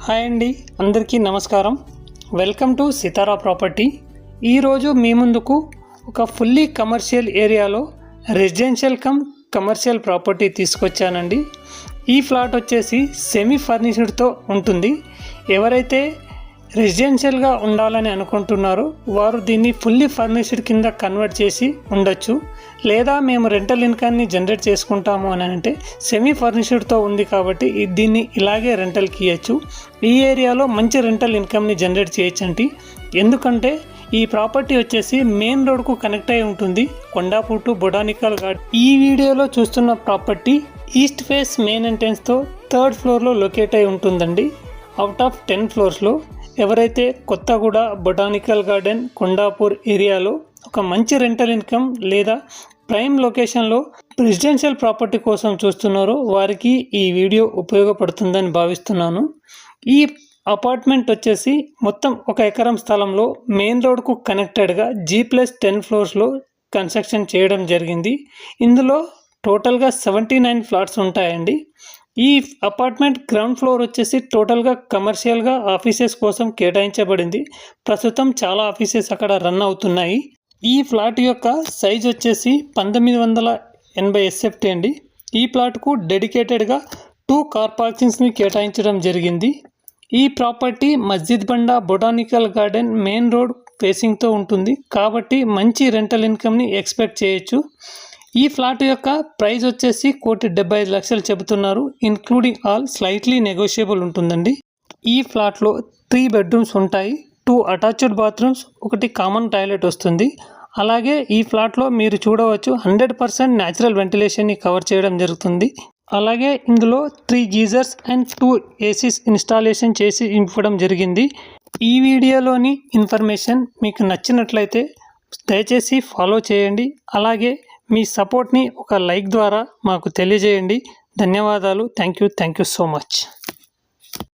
Hi అండి, అందరికీ నమస్కారం. Welcome to Sitara property. ఈరోజు మీ ముందుకు ఒక ఫుల్లీ కమర్షియల్ ఏరియాలో రెసిడెన్షియల్ కమ్ కమర్షియల్ ప్రాపర్టీ తీసుకొచ్చానండి. ఈ ఫ్లాట్ వచ్చేసి సెమీ ఫర్నిష్డ్తో ఉంటుంది. ఎవరైతే రెసిడెన్షియల్గా ఉండాలని అనుకుంటున్నారో వారు దీన్ని ఫుల్లీ ఫర్నిష్డ్ కింద కన్వర్ట్ చేసి ఉండొచ్చు. లేదా మేము రెంటల్ ఇన్కమ్ని జనరేట్ చేసుకుంటాము అని అంటే సెమీ ఫర్నిష్డ్తో ఉంది కాబట్టి దీన్ని ఇలాగే రెంటల్కి ఇవ్వచ్చు. ఈ ఏరియాలో మంచి రెంటల్ ఇన్కమ్ని జనరేట్ చేయొచ్చండి. ఎందుకంటే ఈ ప్రాపర్టీ వచ్చేసి మెయిన్ రోడ్కు కనెక్ట్ అయి ఉంటుంది, కొండాపూర్ టు బొటానికల్ గార్డెన్. ఈ వీడియోలో చూస్తున్న ప్రాపర్టీ ఈస్ట్ ఫేస్ మెయిన్ ఎంట్రన్స్తో 3rd ఫ్లోర్లో లొకేట్ అయి ఉంటుందండి. అవుట్ ఆఫ్ 10 ఫ్లోర్స్లో ఎవరైతే కొత్తగూడ, బొటానికల్ గార్డెన్, కొండాపూర్ ఏరియాలో ఒక మంచి రెంటల్ ఇన్కమ్ లేదా ప్రైమ్ లొకేషన్లో రెసిడెన్షియల్ ప్రాపర్టీ కోసం చూస్తున్నారో వారికి ఈ వీడియో ఉపయోగపడుతుందని భావిస్తున్నాను. ఈ అపార్ట్మెంట్ వచ్చేసి మొత్తం 1 ఎకరం స్థలంలో మెయిన్ రోడ్కు కనెక్టెడ్గా G+10 ఫ్లోర్స్లో కన్స్ట్రక్షన్ చేయడం జరిగింది. ఇందులో టోటల్గా 79 ఫ్లాట్స్ ఉంటాయండి. ఈ అపార్ట్మెంట్ గ్రౌండ్ ఫ్లోర్ వచ్చేసి టోటల్గా కమర్షియల్గా ఆఫీసెస్ కోసం కేటాయించబడింది. ప్రస్తుతం చాలా ఆఫీసెస్ అక్కడ రన్ అవుతున్నాయి. ఈ ఫ్లాట్ యొక్క సైజ్ వచ్చేసి 1980 SFT అండి. ఈ ప్లాట్కు డెడికేటెడ్గా 2 కార్ పార్కింగ్స్ని కేటాయించడం జరిగింది. ఈ ప్రాపర్టీ మస్జిద్ బండా, బొటానికల్ గార్డెన్, మెయిన్ రోడ్ ఫేసింగ్తో ఉంటుంది కాబట్టి మంచి రెంటల్ ఇన్కమ్ని ఎక్స్పెక్ట్ చేయొచ్చు. ఈ ఫ్లాట్ యొక్క ప్రైస్ వచ్చేసి 1,75,00,000 చెబుతున్నారు. ఇన్క్లూడింగ్ ఆల్ స్లైట్లీ నెగోషియబుల్ ఉంటుందండి. ఈ ఫ్లాట్లో 3 బెడ్రూమ్స్ ఉంటాయి, 2 అటాచ్డ్ బాత్రూమ్స్, 1 కామన్ టాయిలెట్ వస్తుంది. అలాగే ఈ ఫ్లాట్లో మీరు చూడవచ్చు 100% న్యాచురల్ వెంటిలేషన్ని కవర్ చేయడం జరుగుతుంది. అలాగే ఇందులో 3 గీజర్స్ అండ్ 2 ఏసీస్ ఇన్స్టాలేషన్ చేసి ఇవ్వడం జరిగింది. ఈ వీడియోలోని ఇన్ఫర్మేషన్ మీకు నచ్చినట్లయితే దయచేసి ఫాలో చేయండి. అలాగే మీ సపోర్ట్ని ఒక లైక్ ద్వారా మాకు తెలియజేయండి. ధన్యవాదాలు. Thank you so much.